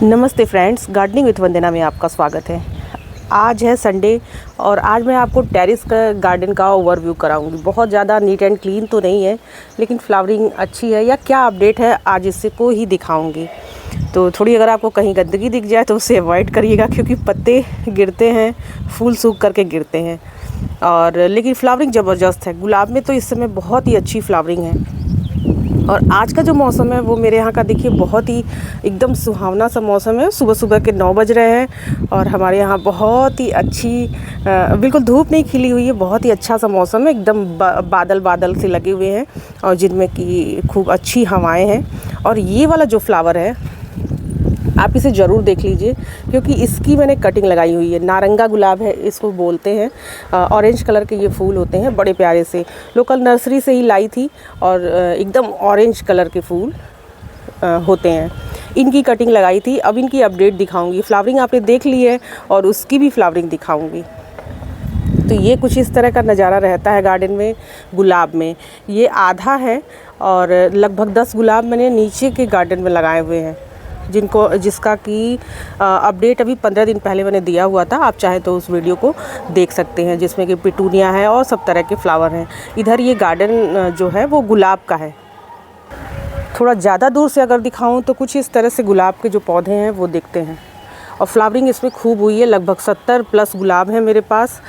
नमस्ते friends, gardening with वंदना में आपका स्वागत है। आज है संडे और आज मैं आपको टेरेस का गार्डन का ओवरव्यू कराऊंगी। बहुत ज़्यादा नीट एंड क्लीन तो नहीं है, लेकिन फ्लावरिंग अच्छी है या क्या अपडेट है आज इससे को ही दिखाऊंगी। तो थोड़ी अगर आपको कहीं गंदगी दिख जाए तो उसे अवॉइड करिएगा, क्योंकि पत्ते गिरते हैं, फूल सूख करके गिरते हैं। और लेकिन फ्लावरिंग ज़बरदस्त है। गुलाब में तो इस समय बहुत ही अच्छी फ्लावरिंग है। और आज का जो मौसम है वो मेरे यहाँ का देखिए बहुत ही एकदम सुहावना सा मौसम है। सुबह सुबह के 9 बज रहे हैं और हमारे यहाँ बहुत ही अच्छी बिल्कुल धूप नहीं खिली हुई है, बहुत ही अच्छा सा मौसम है। एकदम बादल बादल से लगे हुए हैं और जिनमें कि खूब अच्छी हवाएं हैं। और ये वाला जो फ्लावर है आप इसे ज़रूर देख लीजिए, क्योंकि इसकी मैंने कटिंग लगाई हुई है। नारंगा गुलाब है इसको बोलते हैं। ऑरेंज कलर के ये फूल होते हैं, बड़े प्यारे से। लोकल नर्सरी से ही लाई थी और एकदम ऑरेंज कलर के फूल होते हैं। इनकी कटिंग लगाई थी। अब इनकी अपडेट दिखाऊंगी। फ्लावरिंग आपने देख ली है और उसकी भी फ्लावरिंग दिखाऊंगी। तो ये कुछ इस तरह का नज़ारा रहता है गार्डन में। गुलाब में ये आधा है और लगभग 10 गुलाब मैंने नीचे के गार्डन में लगाए हुए हैं, जिसका कि अपडेट अभी 15 दिन पहले मैंने दिया हुआ था। आप चाहे तो उस वीडियो को देख सकते हैं, जिसमें कि पिटूनिया है और सब तरह के फ्लावर हैं। इधर ये गार्डन जो है वो गुलाब का है। थोड़ा ज़्यादा दूर से अगर दिखाऊं तो कुछ इस तरह से गुलाब के जो पौधे हैं वो दिखते हैं। और फ्लावरिंग इसमें खूब हुई है। लगभग 70 प्लस गुलाब हैं मेरे पास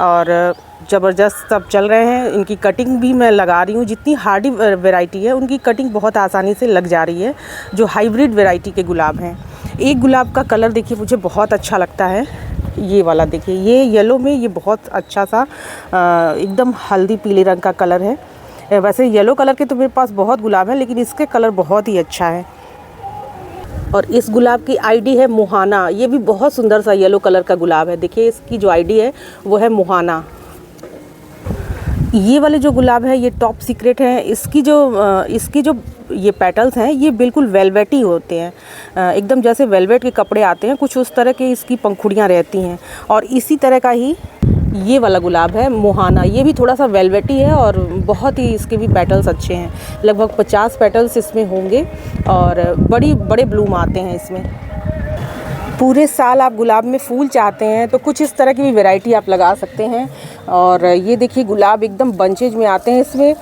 और ज़बरदस्त सब चल रहे हैं। इनकी कटिंग भी मैं लगा रही हूँ। जितनी हार्डी वैरायटी है उनकी कटिंग बहुत आसानी से लग जा रही है, जो हाइब्रिड वैरायटी के गुलाब हैं। एक गुलाब का कलर देखिए मुझे बहुत अच्छा लगता है। ये वाला देखिए, ये येलो में ये बहुत अच्छा सा एकदम हल्दी पीले रंग का कलर है। वैसे येलो कलर के तो मेरे पास बहुत गुलाब हैं, लेकिन इसके कलर बहुत ही अच्छा है। और इस गुलाब की आईडी है मुहाना। ये भी बहुत सुंदर सा येलो कलर का गुलाब है। देखिए इसकी जो आईडी है वो है मुहाना। ये वाले जो गुलाब है ये टॉप सीक्रेट है। इसकी जो ये पेटल्स हैं ये बिल्कुल वेलवेटी होते हैं, एकदम जैसे वेलवेट के कपड़े आते हैं, कुछ उस तरह के इसकी पंखुड़ियाँ रहती हैं। और इसी तरह का ही ये वाला गुलाब है मुहाना। ये भी थोड़ा सा वेलवेटी है और बहुत ही इसके भी पेटल्स अच्छे हैं। लगभग 50 पेटल्स इसमें होंगे और बड़े ब्लूम आते हैं इसमें। पूरे साल आप गुलाब में फूल चाहते हैं तो कुछ इस तरह की भी वैरायटी आप लगा सकते हैं। और ये देखिए गुलाब एकदम बंचेज में आते हैं। इसमें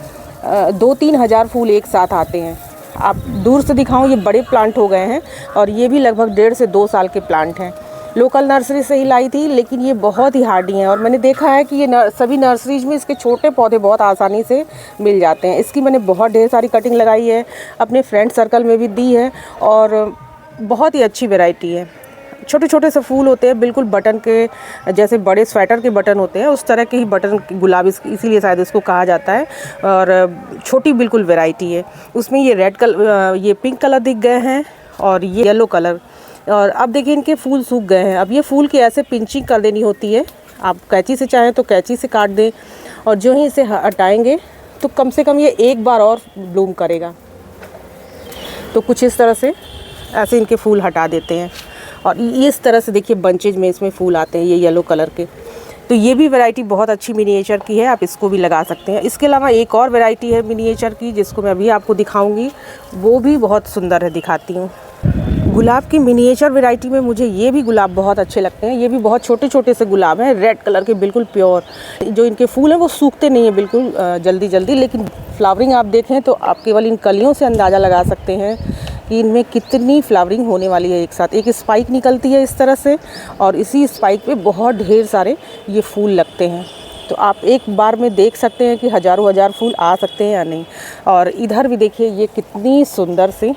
2-3 हज़ार फूल एक साथ आते हैं। आप दूर से दिखाऊं, ये बड़े प्लांट हो गए हैं और ये भी लगभग 1.5 से 2 साल के प्लांट हैं। लोकल नर्सरी से ही लाई थी, लेकिन ये बहुत ही हार्डी हैं। और मैंने देखा है कि ये सभी नर्सरीज में इसके छोटे पौधे बहुत आसानी से मिल जाते हैं। इसकी मैंने बहुत ढेर सारी कटिंग लगाई है, अपने फ्रेंड सर्कल में भी दी है और बहुत ही अच्छी वैरायटी है। छोटे छोटे से फूल होते हैं, बिल्कुल बटन के जैसे बड़े स्वेटर के बटन होते हैं उस तरह के ही बटन गुलाब, इसीलिए शायद इसको कहा जाता है। और छोटी बिल्कुल वैरायटी है। उसमें ये रेड कलर, ये पिंक कलर दिख गए हैं और ये येलो कलर। और अब देखिए इनके फूल सूख गए हैं। अब ये फूल की ऐसे पिंचिंग कर देनी होती है। आप कैंची से चाहें तो कैंची से काट दें और जो ही इसे हटाएंगे तो कम से कम ये एक बार और ब्लूम करेगा। तो कुछ इस तरह से ऐसे इनके फूल हटा देते हैं और इस तरह से देखिए बंचेज में इसमें फूल आते हैं, ये येलो कलर के। तो ये भी वैरायटी बहुत अच्छी मिनिएचर की है, आप इसको भी लगा सकते हैं। इसके अलावा एक और वैरायटी है मिनिएचर की, जिसको मैं अभी आपको दिखाऊंगी। वो भी बहुत सुंदर है, दिखाती हूँ। गुलाब की मिनिएचर वैरायटी में मुझे ये भी गुलाब बहुत अच्छे लगते हैं। ये भी बहुत छोटे छोटे से गुलाब हैं, रेड कलर के, बिल्कुल प्योर। जो इनके फूल हैं वो सूखते नहीं हैं बिल्कुल जल्दी जल्दी, लेकिन फ्लावरिंग आप देखें तो आप केवल इन कलियों से अंदाज़ा लगा सकते हैं कि इनमें कितनी फ्लावरिंग होने वाली है। एक साथ एक स्पाइक निकलती है इस तरह से और इसी स्पाइक पे बहुत ढेर सारे ये फूल लगते हैं। तो आप एक बार में देख सकते हैं कि हज़ारों हज़ार फूल आ सकते हैं या नहीं। और इधर भी देखिए ये कितनी सुंदर से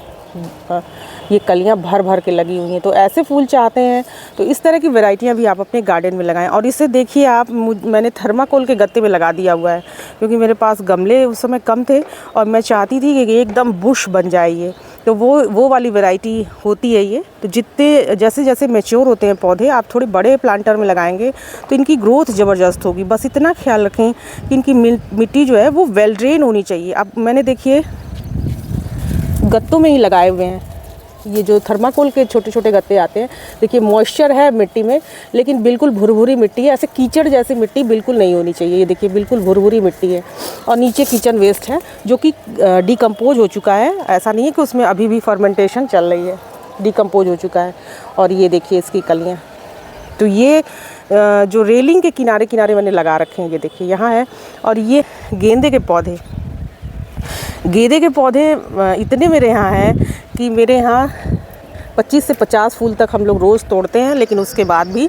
ये कलियां भर भर के लगी हुई हैं। तो ऐसे फूल चाहते हैं तो इस तरह की वैरायटियां भी आप अपने गार्डन में लगाएं। और इसे देखिए आप, मैंने थर्माकोल के गत्ते में लगा दिया हुआ है, क्योंकि मेरे पास गमले उस समय कम थे और मैं चाहती थी कि एकदम बुश बन जाए ये। तो वो वाली वैरायटी होती है ये। तो जितने जैसे जैसे मैच्योर होते हैं पौधे, आप थोड़े बड़े प्लांटर में लगाएंगे तो इनकी ग्रोथ ज़बरदस्त होगी। बस इतना ख्याल रखें कि इनकी मिट्टी जो है वो वेल ड्रेन होनी चाहिए। अब मैंने देखिए गत्तों में ही लगाए हुए हैं। ये जो थर्माकोल के छोटे छोटे गत्ते आते हैं, देखिए मॉइस्चर है मिट्टी में, लेकिन बिल्कुल भुरभुरी मिट्टी है। ऐसे कीचड़ जैसी मिट्टी बिल्कुल नहीं होनी चाहिए। ये देखिए बिल्कुल भुरभुरी मिट्टी है। और नीचे किचन वेस्ट है जो कि डिकम्पोज हो चुका है। ऐसा नहीं है कि उसमें अभी भी फर्मेंटेशन चल रही है। डिकम्पोज हो चुका है। और ये देखिए इसकी कलियाँ। तो ये जो रेलिंग के किनारे किनारे मैंने लगा रखे हैं, ये देखिए यहाँ है। और ये गेंदे के पौधे इतने मेरे यहाँ हैं कि मेरे यहाँ 25 से 50 फूल तक हम लोग रोज़ तोड़ते हैं, लेकिन उसके बाद भी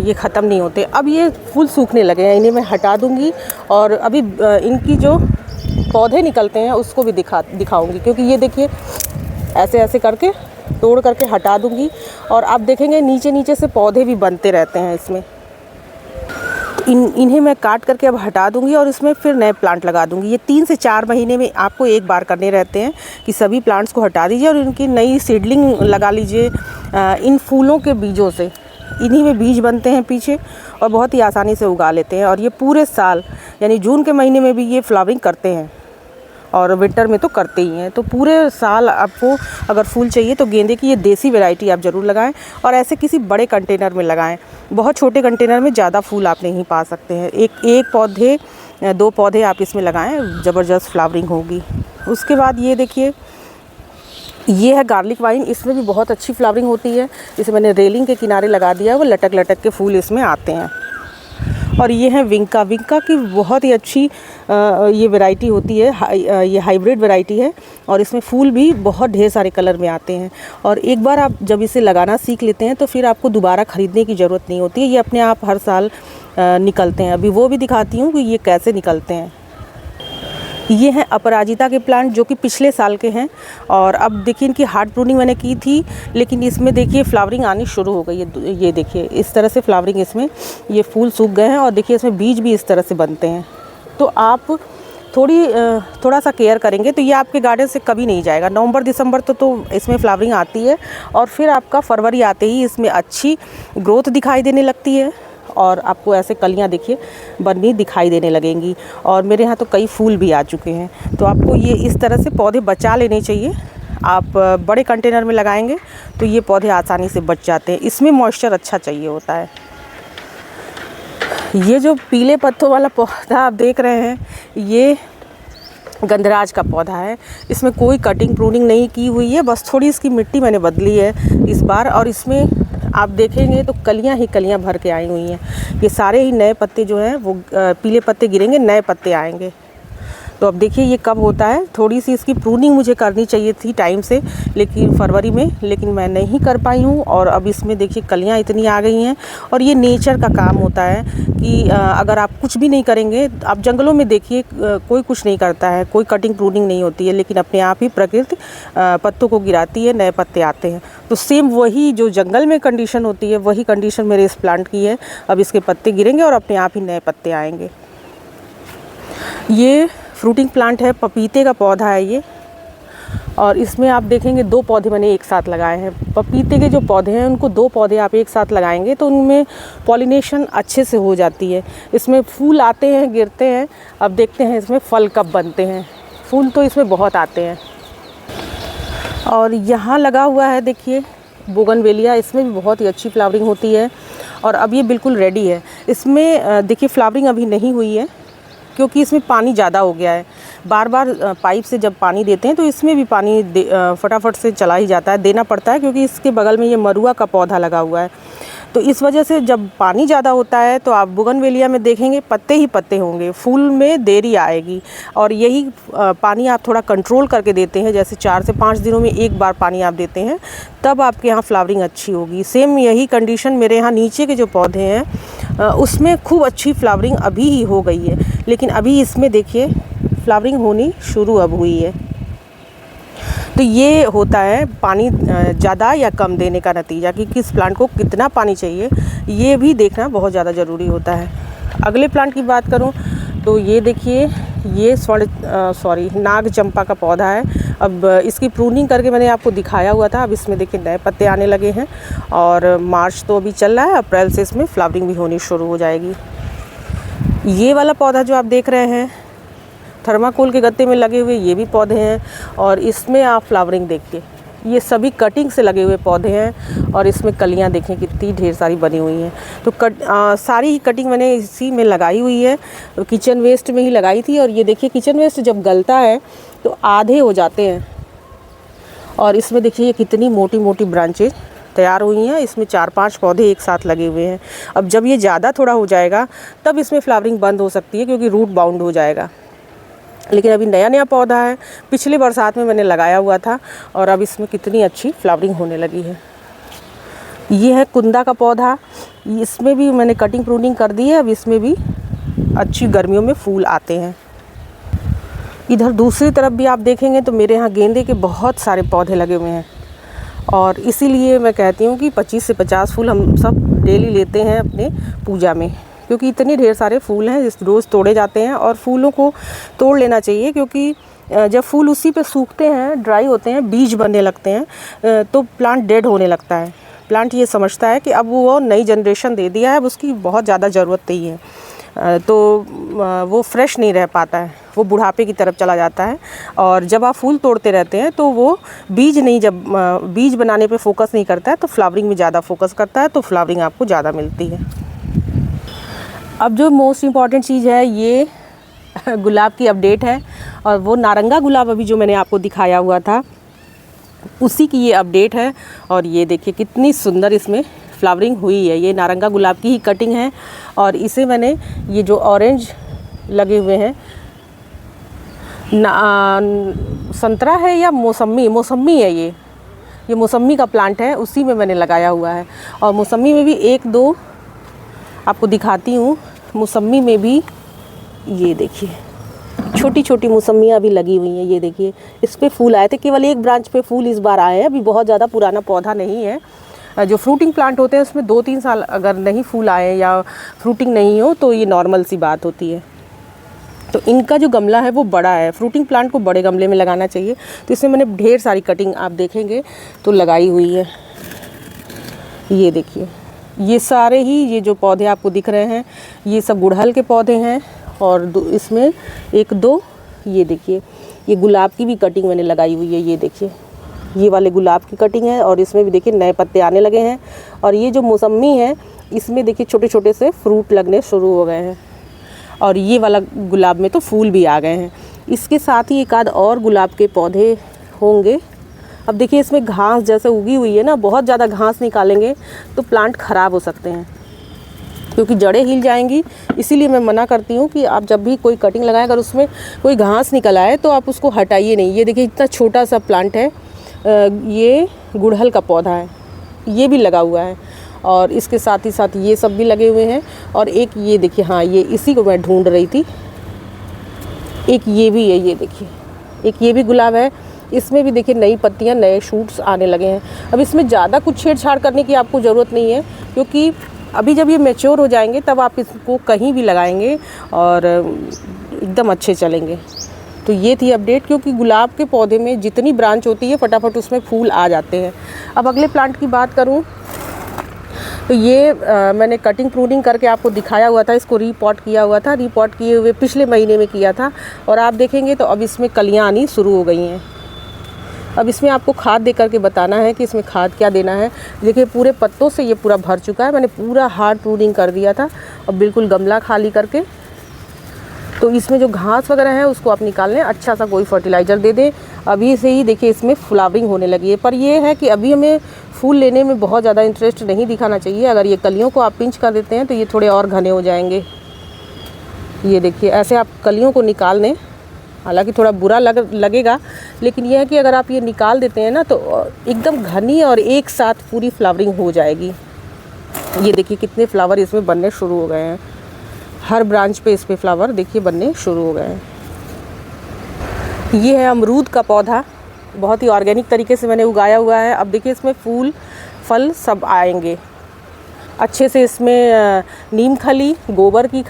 ये ख़त्म नहीं होते। अब ये फूल सूखने लगे हैं, इन्हें मैं हटा दूँगी और अभी इनकी जो पौधे निकलते हैं उसको भी दिखाऊँगी, क्योंकि ये देखिए ऐसे ऐसे करके तोड़ करके हटा दूँगी। और आप देखेंगे नीचे नीचे से पौधे भी बनते रहते हैं इसमें। इन्हें मैं काट करके अब हटा दूंगी और इसमें फिर नए प्लांट लगा दूंगी। ये 3 से 4 महीने में आपको एक बार करने रहते हैं कि सभी प्लांट्स को हटा दीजिए और इनकी नई सीडलिंग लगा लीजिए। इन फूलों के बीजों से, इन्हीं में बीज बनते हैं पीछे और बहुत ही आसानी से उगा लेते हैं। और ये पूरे साल यानी जून के महीने में भी ये फ्लावरिंग करते हैं और विंटर में तो करते ही हैं। तो पूरे साल आपको अगर फूल चाहिए तो गेंदे की ये देसी वैरायटी आप ज़रूर लगाएं और ऐसे किसी बड़े कंटेनर में लगाएं। बहुत छोटे कंटेनर में ज़्यादा फूल आप नहीं पा सकते हैं। एक पौधे 2 पौधे आप इसमें लगाएं, ज़बरदस्त फ्लावरिंग होगी। उसके बाद ये देखिए, ये है गार्लिक वाइन। इसमें भी बहुत अच्छी फ्लावरिंग होती है। इसे मैंने रेलिंग के किनारे लगा दिया है, वो लटक लटक के फूल इसमें आते हैं। और ये है विंका की बहुत ही अच्छी ये वैरायटी होती है। ये हाइब्रिड वैरायटी है और इसमें फूल भी बहुत ढेर सारे कलर में आते हैं। और एक बार आप जब इसे लगाना सीख लेते हैं तो फिर आपको दोबारा ख़रीदने की ज़रूरत नहीं होती है। ये अपने आप हर साल निकलते हैं। अभी वो भी दिखाती हूँ कि ये कैसे निकलते हैं। ये हैं अपराजिता के प्लांट जो कि पिछले साल के हैं और अब देखिए इनकी हार्ड प्रूनिंग मैंने की थी, लेकिन इसमें देखिए फ्लावरिंग आनी शुरू हो गई है। ये देखिए इस तरह से फ्लावरिंग, इसमें ये फूल सूख गए हैं और देखिए इसमें बीज भी इस तरह से बनते हैं। तो आप थोड़ा सा केयर करेंगे तो ये आपके गार्डन से कभी नहीं जाएगा। नवंबर दिसंबर तो इसमें फ्लावरिंग आती है और फिर आपका फरवरी आते ही इसमें अच्छी ग्रोथ दिखाई देने लगती है और आपको ऐसे कलियां देखिए बननी दिखाई देने लगेंगी। और मेरे यहाँ तो कई फूल भी आ चुके हैं। तो आपको ये इस तरह से पौधे बचा लेने चाहिए। आप बड़े कंटेनर में लगाएंगे तो ये पौधे आसानी से बच जाते हैं। इसमें मॉइस्चर अच्छा चाहिए होता है। ये जो पीले पत्तों वाला पौधा आप देख रहे हैं, ये गंधराज का पौधा है। इसमें कोई कटिंग प्रूनिंग नहीं की हुई है, बस थोड़ी इसकी मिट्टी मैंने बदली है इस बार। और इसमें आप देखेंगे तो कलियां ही कलियां भर के आई हुई हैं। ये सारे ही नए पत्ते जो हैं वो पीले पत्ते गिरेंगे, नए पत्ते आएंगे। तो अब देखिए ये कब होता है। थोड़ी सी इसकी प्रूनिंग मुझे करनी चाहिए थी टाइम से, लेकिन फरवरी में, लेकिन मैं नहीं कर पाई हूँ। और अब इसमें देखिए कलियाँ इतनी आ गई हैं। और ये नेचर का काम होता है कि अगर आप कुछ भी नहीं करेंगे, आप जंगलों में देखिए कोई कुछ नहीं करता है, कोई कटिंग प्रूनिंग नहीं होती है, लेकिन अपने आप ही प्रकृति पत्तों को गिराती है, नए पत्ते आते हैं। तो सेम वही जो जंगल में कंडीशन होती है, वही कंडीशन मेरे इस प्लांट की है। अब इसके पत्ते गिरेंगे और अपने आप ही नए पत्ते आएंगे। ये फ्रूटिंग प्लांट है, पपीते का पौधा है ये। और इसमें आप देखेंगे 2 पौधे मैंने एक साथ लगाए हैं। पपीते के जो पौधे हैं उनको 2 पौधे आप एक साथ लगाएंगे तो उनमें पॉलिनेशन अच्छे से हो जाती है। इसमें फूल आते हैं, गिरते हैं। अब देखते हैं इसमें फल कब बनते हैं। फूल तो इसमें बहुत आते हैं। और यहाँ लगा हुआ है देखिए बोगनवेलिया, इसमें भी बहुत ही अच्छी फ्लावरिंग होती है। और अब ये बिल्कुल रेडी है। इसमें देखिए फ्लावरिंग अभी नहीं हुई है क्योंकि इसमें पानी ज़्यादा हो गया है। बार बार पाइप से जब पानी देते हैं तो इसमें भी पानी फटाफट से चला ही जाता है, देना पड़ता है, क्योंकि इसके बगल में ये मरुआ का पौधा लगा हुआ है। तो इस वजह से जब पानी ज़्यादा होता है तो आप बोगनवेलिया में देखेंगे पत्ते ही पत्ते होंगे, फूल में देरी आएगी। और यही पानी आप थोड़ा कंट्रोल करके देते हैं, जैसे 4 से 5 दिनों में एक बार पानी आप देते हैं, तब आपके यहाँ फ्लावरिंग अच्छी होगी। सेम यही कंडीशन मेरे यहाँ नीचे के जो पौधे हैं उसमें खूब अच्छी फ्लावरिंग अभी ही हो गई है, लेकिन अभी इसमें देखिए फ्लावरिंग होनी शुरू अब हुई है। तो ये होता है पानी ज़्यादा या कम देने का नतीजा, कि किस प्लांट को कितना पानी चाहिए, ये भी देखना बहुत ज़्यादा ज़रूरी होता है। अगले प्लांट की बात करूं तो ये देखिए, ये नाग चंपा का पौधा है। अब इसकी प्रूनिंग करके मैंने आपको दिखाया हुआ था। अब इसमें देखिए नए पत्ते आने लगे हैं और मार्च तो अभी चल रहा है, अप्रैल से इसमें फ्लावरिंग भी होनी शुरू हो जाएगी। ये वाला पौधा जो आप देख रहे हैं थर्माकोल के गत्ते में लगे हुए, ये भी पौधे हैं। और इसमें आप फ्लावरिंग देखिए, ये सभी कटिंग से लगे हुए पौधे हैं और इसमें कलियां देखें कितनी ढेर सारी बनी हुई हैं। तो सारी ही कटिंग मैंने इसी में लगाई हुई है, किचन वेस्ट में ही लगाई थी। और ये देखिए किचन वेस्ट जब गलता है तो आधे हो जाते हैं और इसमें देखिए ये कितनी मोटी मोटी ब्रांचेज तैयार हुई हैं। इसमें 4-5 पौधे एक साथ लगे हुए हैं। अब जब ये ज़्यादा थोड़ा हो जाएगा तब इसमें फ्लावरिंग बंद हो सकती है, क्योंकि रूट बाउंड हो जाएगा। लेकिन अभी नया नया पौधा है, पिछले बरसात में मैंने लगाया हुआ था और अब इसमें कितनी अच्छी फ्लावरिंग होने लगी है। ये है कुंदा का पौधा, इसमें भी मैंने कटिंग प्रूनिंग कर दी है। अब इसमें भी अच्छी गर्मियों में फूल आते हैं। इधर दूसरी तरफ भी आप देखेंगे तो मेरे यहाँ गेंदे के बहुत सारे पौधे लगे हुए हैं, और इसीलिए मैं कहती हूँ कि 25 से 50 फूल हम सब डेली लेते हैं अपने पूजा में, क्योंकि इतने ढेर सारे फूल हैं रोज़ तोड़े जाते हैं। और फूलों को तोड़ लेना चाहिए, क्योंकि जब फूल उसी पे सूखते हैं, ड्राई होते हैं, बीज बनने लगते हैं, तो प्लांट डेड होने लगता है। प्लांट ये समझता है कि अब वो नई जनरेशन दे दिया है, अब उसकी बहुत ज़्यादा ज़रूरत नहीं है, तो वो फ्रेश नहीं रह पाता है, वो बुढ़ापे की तरफ चला जाता है। और जब आप फूल तोड़ते रहते हैं तो वो जब बीज बनाने पे फोकस नहीं करता है, तो फ्लावरिंग में ज़्यादा फोकस करता है, तो फ्लावरिंग आपको ज़्यादा मिलती है। अब जो मोस्ट इम्पॉर्टेंट चीज़ है, ये गुलाब की अपडेट है, और वो नारंगा गुलाब अभी जो मैंने आपको दिखाया हुआ था उसी की ये अपडेट है। और ये देखिए कितनी सुंदर इसमें फ्लावरिंग हुई है। ये नारंगा गुलाब की ही कटिंग है, और इसे मैंने ये जो ऑरेंज लगे हुए हैं, संतरा है या मौसमी है, ये मौसमी का प्लांट है, उसी में मैंने लगाया हुआ है। और मौसमी में भी 1-2 आपको दिखाती हूँ। मौसमी में भी ये देखिए छोटी छोटी मौसमियाँ भी लगी हुई हैं। ये देखिए इस पे फूल आए थे, केवल एक ब्रांच पे फूल इस बार आए हैं। अभी बहुत ज़्यादा पुराना पौधा नहीं है। जो फ्रूटिंग प्लांट होते हैं उसमें 2-3 साल अगर नहीं फूल आए या फ्रूटिंग नहीं हो तो ये नॉर्मल सी बात होती है। तो इनका जो गमला है वो बड़ा है, फ्रूटिंग प्लांट को बड़े गमले में लगाना चाहिए। तो इसमें मैंने ढेर सारी कटिंग आप देखेंगे तो लगाई हुई है। ये देखिए ये सारे ही ये जो पौधे आपको दिख रहे हैं ये सब गुड़हल के पौधे हैं, और इसमें 1-2 ये देखिए ये गुलाब की भी कटिंग मैंने लगाई हुई है। ये देखिए ये वाले गुलाब की कटिंग है, और इसमें भी देखिए नए पत्ते आने लगे हैं। और ये जो मौसमी है इसमें देखिए छोटे छोटे से फ्रूट लगने शुरू हो गए हैं, और ये वाला गुलाब में तो फूल भी आ गए हैं। इसके साथ ही एक आध और गुलाब के पौधे होंगे। अब देखिए इसमें घास जैसे उगी हुई है ना, बहुत ज़्यादा घास निकालेंगे तो प्लांट ख़राब हो सकते हैं, क्योंकि जड़ें हिल जाएंगी। इसीलिए मैं मना करती हूँ कि आप जब भी कोई कटिंग लगाएं, अगर उसमें कोई घास निकल आए तो आप उसको हटाइए नहीं। ये देखिए इतना छोटा सा प्लांट है, ये गुड़हल का पौधा है, ये भी लगा हुआ है, और इसके साथ ही साथ ये सब भी लगे हुए हैं। और एक ये देखिए, हाँ ये इसी को मैं ढूंढ रही थी, एक ये भी है, ये देखिए एक ये भी गुलाब है। इसमें भी देखिए नई पत्तियां, नए शूट्स आने लगे हैं। अब इसमें ज़्यादा कुछ छेड़छाड़ करने की आपको ज़रूरत नहीं है, क्योंकि अभी जब ये मैच्योर हो जाएंगे तब आप इसको कहीं भी लगाएंगे और एकदम अच्छे चलेंगे। तो ये थी अपडेट, क्योंकि गुलाब के पौधे में जितनी ब्रांच होती है फटाफट उसमें फूल आ जाते हैं। अब अगले प्लांट की बात करूं तो ये मैंने कटिंग प्रूनिंग करके आपको दिखाया हुआ था, इसको रीपॉट किया हुआ था। रीपॉट किए हुए पिछले महीने में किया था, और आप देखेंगे तो अब इसमें कलियाँ आनी शुरू हो गई हैं। अब इसमें आपको खाद दे करके बताना है कि इसमें खाद क्या देना है। देखिए पूरे पत्तों से ये पूरा भर चुका है, मैंने पूरा हार्ड प्रूनिंग कर दिया था, और बिल्कुल गमला खाली करके। तो इसमें जो घास वगैरह है उसको आप निकाल लें, अच्छा सा कोई फर्टिलाइज़र दे दें। अभी से ही देखिए इसमें फ्लावरिंग होने लगी है, पर ये है कि अभी हमें फूल लेने में बहुत ज़्यादा इंटरेस्ट नहीं दिखाना चाहिए। अगर ये कलियों को आप पिंच कर देते हैं तो ये थोड़े और घने हो जाएंगे। ये देखिए ऐसे आप कलियों को निकाल लें, हालांकि थोड़ा बुरा लगेगा, लेकिन यह है कि अगर आप ये निकाल देते हैं ना तो एकदम घनी और एक साथ पूरी फ्लावरिंग हो जाएगी। ये देखिए कितने फ्लावर इसमें बनने शुरू हो गए हैं, हर ब्रांच पे इस पे फ्लावर देखिए बनने शुरू हो गए हैं। ये है अमरूद का पौधा, बहुत ही ऑर्गेनिक तरीके से मैंने उगाया हुआ है। अब देखिए इसमें फूल फल सब आएंगे अच्छे से। इसमें नीम खली, गोबर की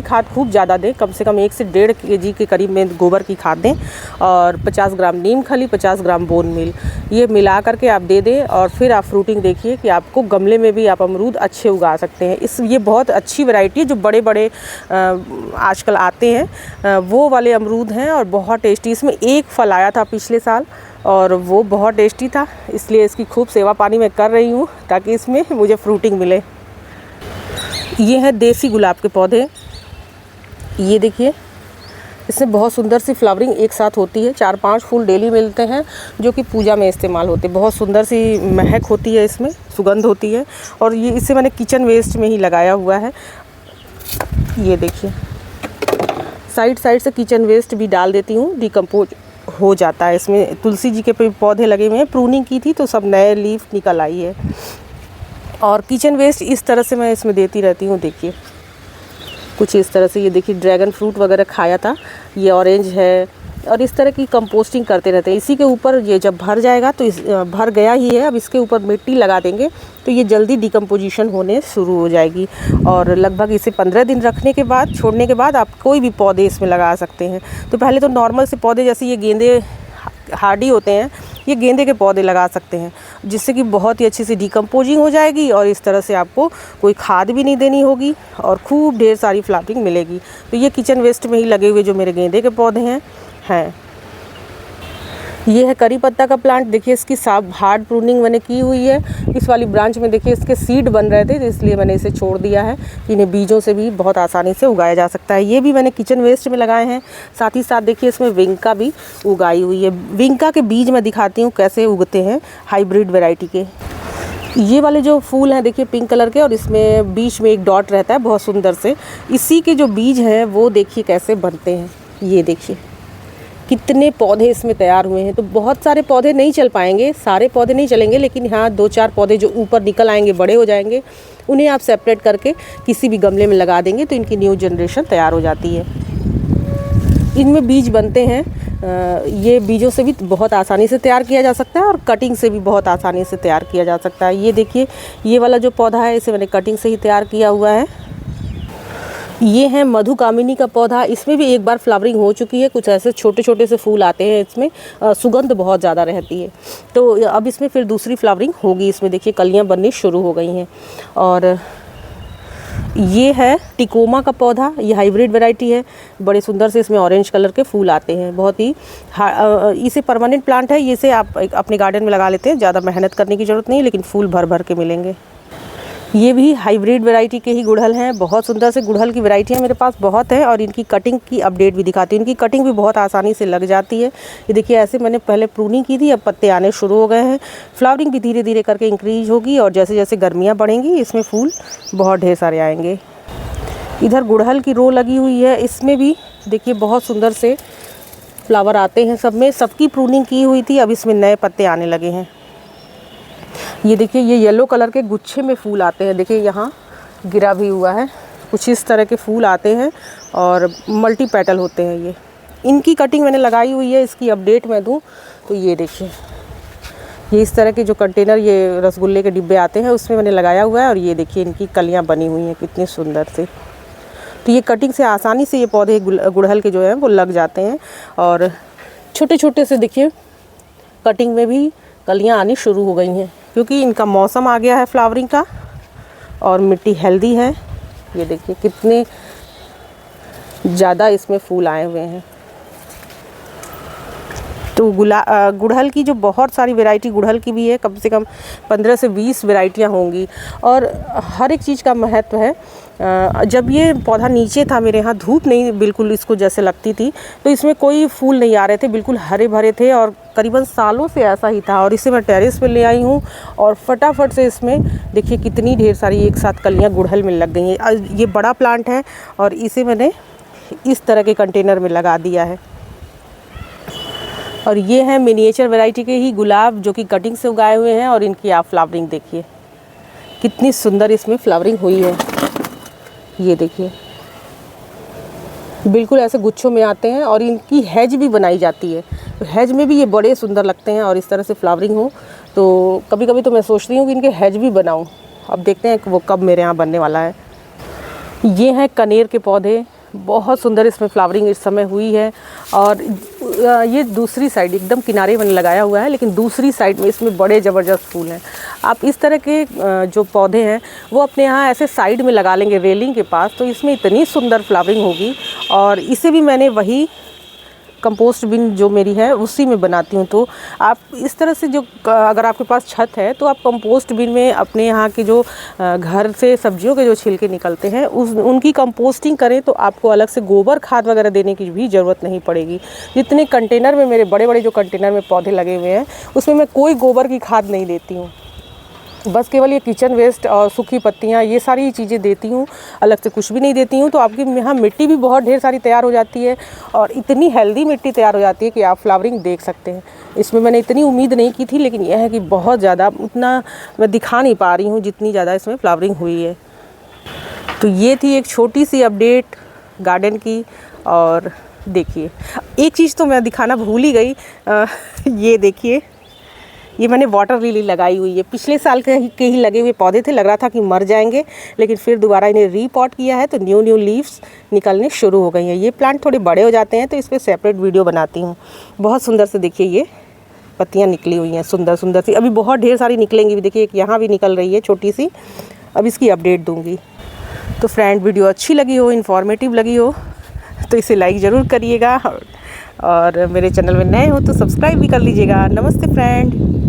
खाद खूब ज़्यादा दें, कम से कम 1 से 1.5 kg के करीब में गोबर की खाद दें, और 50 ग्राम नीम खली, 50 ग्राम बोन मील, ये मिला करके आप दे दें। और फिर आप फ्रूटिंग देखिए कि आपको गमले में भी आप अमरूद अच्छे उगा सकते हैं। ये बहुत अच्छी वैरायटी है, जो बड़े बड़े आजकल आते हैं वो वाले अमरूद हैं, और बहुत टेस्टी। इसमें एक फल आया था पिछले साल और वो बहुत टेस्टी था, इसलिए इसकी खूब सेवा पानी मैं कर रही हूँ ताकि इसमें मुझे फ्रूटिंग मिले। ये है देसी गुलाब के पौधे, ये देखिए इसमें बहुत सुंदर सी फ्लावरिंग एक साथ होती है। 4-5 फूल डेली मिलते हैं जो कि पूजा में इस्तेमाल होते हैं। बहुत सुंदर सी महक होती है, इसमें सुगंध होती है। और ये इसे मैंने किचन वेस्ट में ही लगाया हुआ है। ये देखिए, साइड से किचन वेस्ट भी डाल देती हूँ, डिकम्पोज हो जाता है। इसमें तुलसी जी के पौधे लगे हुए हैं, प्रूनिंग की थी तो सब नए लीफ निकल आई है। और किचन वेस्ट इस तरह से मैं इसमें देती रहती हूँ। देखिए कुछ इस तरह से, ये देखिए ड्रैगन फ्रूट वगैरह खाया था, ये ऑरेंज है, और इस तरह की कंपोस्टिंग करते रहते हैं। इसी के ऊपर ये जब भर जाएगा तो भर गया ही है, अब इसके ऊपर मिट्टी लगा देंगे तो ये जल्दी डिकम्पोजिशन होने शुरू हो जाएगी। और लगभग इसे 15 दिन रखने के बाद, छोड़ने के बाद आप कोई भी पौधे इसमें लगा सकते हैं। तो पहले तो नॉर्मल से पौधे, जैसे ये गेंदे हार्डी होते हैं, ये गेंदे के पौधे लगा सकते हैं, जिससे कि बहुत ही अच्छी सी डिकम्पोजिंग हो जाएगी और इस तरह से आपको कोई खाद भी नहीं देनी होगी और खूब ढेर सारी फ्लावरिंग मिलेगी। तो ये किचन वेस्ट में ही लगे हुए जो मेरे गेंदे के पौधे हैं। ये है करी पत्ता का प्लांट। देखिए इसकी साफ हार्ड प्रूनिंग मैंने की हुई है। इस वाली ब्रांच में देखिए इसके सीड बन रहे थे, तो इसलिए मैंने इसे छोड़ दिया है। इन्हें बीजों से भी बहुत आसानी से उगाया जा सकता है। ये भी मैंने किचन वेस्ट में लगाए हैं। साथ ही साथ देखिए इसमें विंका भी उगाई हुई है। विंका के बीज मैं दिखाती हूँ कैसे उगते हैं, हाइब्रिड वेराइटी के। ये वाले जो फूल हैं देखिए पिंक कलर के, और इसमें बीच में एक डॉट रहता है बहुत सुंदर से। इसी के जो बीज हैं वो देखिए कैसे बनते हैं। ये देखिए कितने पौधे इसमें तैयार हुए हैं। तो बहुत सारे पौधे नहीं चल पाएंगे, सारे पौधे नहीं चलेंगे, लेकिन हाँ 2-4 पौधे जो ऊपर निकल आएंगे, बड़े हो जाएंगे, उन्हें आप सेपरेट करके किसी भी गमले में लगा देंगे तो इनकी न्यू जनरेशन तैयार हो जाती है। इनमें बीज बनते हैं, ये बीजों से भी बहुत आसानी से तैयार किया जा सकता है और कटिंग से भी बहुत आसानी से तैयार किया जा सकता है। ये देखिए ये वाला जो पौधा है इसे मैंने कटिंग से ही तैयार किया हुआ है। ये है मधुकामिनी का पौधा। इसमें भी एक बार फ्लावरिंग हो चुकी है। कुछ ऐसे छोटे छोटे से फूल आते हैं इसमें, सुगंध बहुत ज़्यादा रहती है। तो अब इसमें फिर दूसरी फ्लावरिंग होगी। इसमें देखिए कलियां बननी शुरू हो गई हैं। और ये है टिकोमा का पौधा, ये हाइब्रिड वैरायटी है। बड़े सुंदर से इसमें ऑरेंज कलर के फूल आते हैं। बहुत ही इसे परमानेंट प्लांट है। इसे आप अपने गार्डन में लगा लेते हैं, ज़्यादा मेहनत करने की ज़रूरत नहीं, लेकिन फूल भर भर के मिलेंगे। ये भी हाइब्रिड वैरायटी के ही गुड़हल हैं। बहुत सुंदर से गुड़हल की वैरायटियाँ मेरे पास बहुत है, और इनकी कटिंग की अपडेट भी दिखाती हूँ। इनकी कटिंग भी बहुत आसानी से लग जाती है। ये देखिए ऐसे मैंने पहले प्रूनिंग की थी, अब पत्ते आने शुरू हो गए हैं। फ्लावरिंग भी धीरे धीरे करके इंक्रीज होगी, और जैसे जैसे गर्मियाँ बढ़ेंगी इसमें फूल बहुत ढेर सारे आएंगे। इधर गुड़हल की रो लगी हुई है, इसमें भी देखिए बहुत सुंदर से फ्लावर आते हैं। सब में सबकी प्रूनिंग की हुई थी, अब इसमें नए पत्ते आने लगे हैं। ये देखिए ये येलो कलर के गुच्छे में फूल आते हैं। देखिए यहाँ गिरा भी हुआ है। कुछ इस तरह के फूल आते हैं और मल्टी पेटल होते हैं। ये इनकी कटिंग मैंने लगाई हुई है, इसकी अपडेट मैं दूँ तो ये देखिए ये इस तरह के जो कंटेनर, ये रसगुल्ले के डिब्बे आते हैं, उसमें मैंने लगाया हुआ है। और ये देखिए इनकी कलियाँ बनी हुई हैं कितनी सुंदर से। तो ये कटिंग से आसानी से ये पौधे गुड़हल के जो हैं वो लग जाते हैं। और छोटे छोटे से देखिए कटिंग में भी कलियाँ आनी शुरू हो गई हैं, क्योंकि इनका मौसम आ गया है फ्लावरिंग का, और मिट्टी हेल्दी है। ये देखिए कितने ज़्यादा इसमें फूल आए हुए हैं। तो गुड़हल की जो बहुत सारी वैरायटी गुड़हल की भी है, कम से कम 15 से 20 वैरायटियाँ होंगी। और हर एक चीज़ का महत्व है। जब ये पौधा नीचे था मेरे यहाँ, धूप नहीं बिल्कुल इसको जैसे लगती थी, तो इसमें कोई फूल नहीं आ रहे थे, बिल्कुल हरे भरे थे, और करीबन सालों से ऐसा ही था। और इसे मैं टेरेस पे ले आई हूँ, और फटाफट से इसमें देखिए कितनी ढेर सारी एक साथ कलियाँ गुड़हल में लग गई हैं। ये बड़ा प्लांट है, और इसे मैंने इस तरह के कंटेनर में लगा दिया है। और ये है मिनिएचर वैरायटी के ही गुलाब, जो कि कटिंग से उगाए हुए हैं। और इनकी आप फ्लावरिंग देखिए कितनी सुंदर इसमें फ्लावरिंग हुई है। ये देखिए बिल्कुल ऐसे गुच्छों में आते हैं, और इनकी हैज भी बनाई जाती है। तो हैज में भी ये बड़े सुंदर लगते हैं, और इस तरह से फ्लावरिंग हो तो कभी कभी तो मैं सोचती हूँ कि इनके हैज भी बनाऊँ। अब देखते हैं कि वो कब मेरे यहाँ बनने वाला है। ये हैं कनेर के पौधे, बहुत सुंदर इसमें फ्लावरिंग इस समय हुई है। और ये दूसरी साइड एकदम किनारे मैंने लगाया हुआ है, लेकिन दूसरी साइड में इसमें बड़े ज़बरदस्त फूल हैं। आप इस तरह के जो पौधे हैं वो अपने यहाँ ऐसे साइड में लगा लेंगे रेलिंग के पास, तो इसमें इतनी सुंदर फ्लावरिंग होगी। और इसे भी मैंने वही कंपोस्ट बिन जो मेरी है उसी में बनाती हूँ। तो आप इस तरह से जो अगर आपके पास छत है तो आप कंपोस्ट बिन में अपने यहाँ के जो घर से सब्जियों के जो छिलके निकलते हैं उनकी कंपोस्टिंग करें तो आपको अलग से गोबर खाद वगैरह देने की भी ज़रूरत नहीं पड़ेगी। जितने कंटेनर में मेरे बड़े बड़े जो कंटेनर में पौधे लगे हुए हैं उसमें मैं कोई गोबर की खाद नहीं देती हूँ, बस केवल ये किचन वेस्ट और सूखी पत्तियाँ ये सारी चीज़ें देती हूँ, अलग से कुछ भी नहीं देती हूँ। तो आपकी यहाँ मिट्टी भी बहुत ढेर सारी तैयार हो जाती है और इतनी हेल्दी मिट्टी तैयार हो जाती है कि आप फ्लावरिंग देख सकते हैं। इसमें मैंने इतनी उम्मीद नहीं की थी, लेकिन यह है कि बहुत ज़्यादा, उतना मैं दिखा नहीं पा रही हूँ जितनी ज़्यादा इसमें फ्लावरिंग हुई है। तो ये थी एक छोटी सी अपडेट गार्डन की। और देखिए एक चीज़ तो मैं दिखाना भूल ही गई, ये देखिए, ये मैंने वाटर लिली लगाई हुई है। पिछले साल के ही लगे हुए पौधे थे, लग रहा था कि मर जाएंगे, लेकिन फिर दोबारा इन्हें रीपॉट किया है तो न्यू लीव्स निकलने शुरू हो गई हैं। ये प्लांट थोड़े बड़े हो जाते हैं तो इस पर सेपरेट वीडियो बनाती हूँ। बहुत सुंदर से देखिए ये पत्तियाँ निकली हुई हैं, सुंदर सुंदर सी। अभी बहुत ढेर सारी निकलेंगी, देखिए एक यहाँ भी निकल रही है छोटी सी। अब इसकी अपडेट दूँगी। तो फ्रेंड, वीडियो अच्छी लगी हो, इन्फॉर्मेटिव लगी हो तो इसे लाइक ज़रूर करिएगा और मेरे चैनल में नए हो तो सब्सक्राइब भी कर लीजिएगा। नमस्ते फ्रेंड।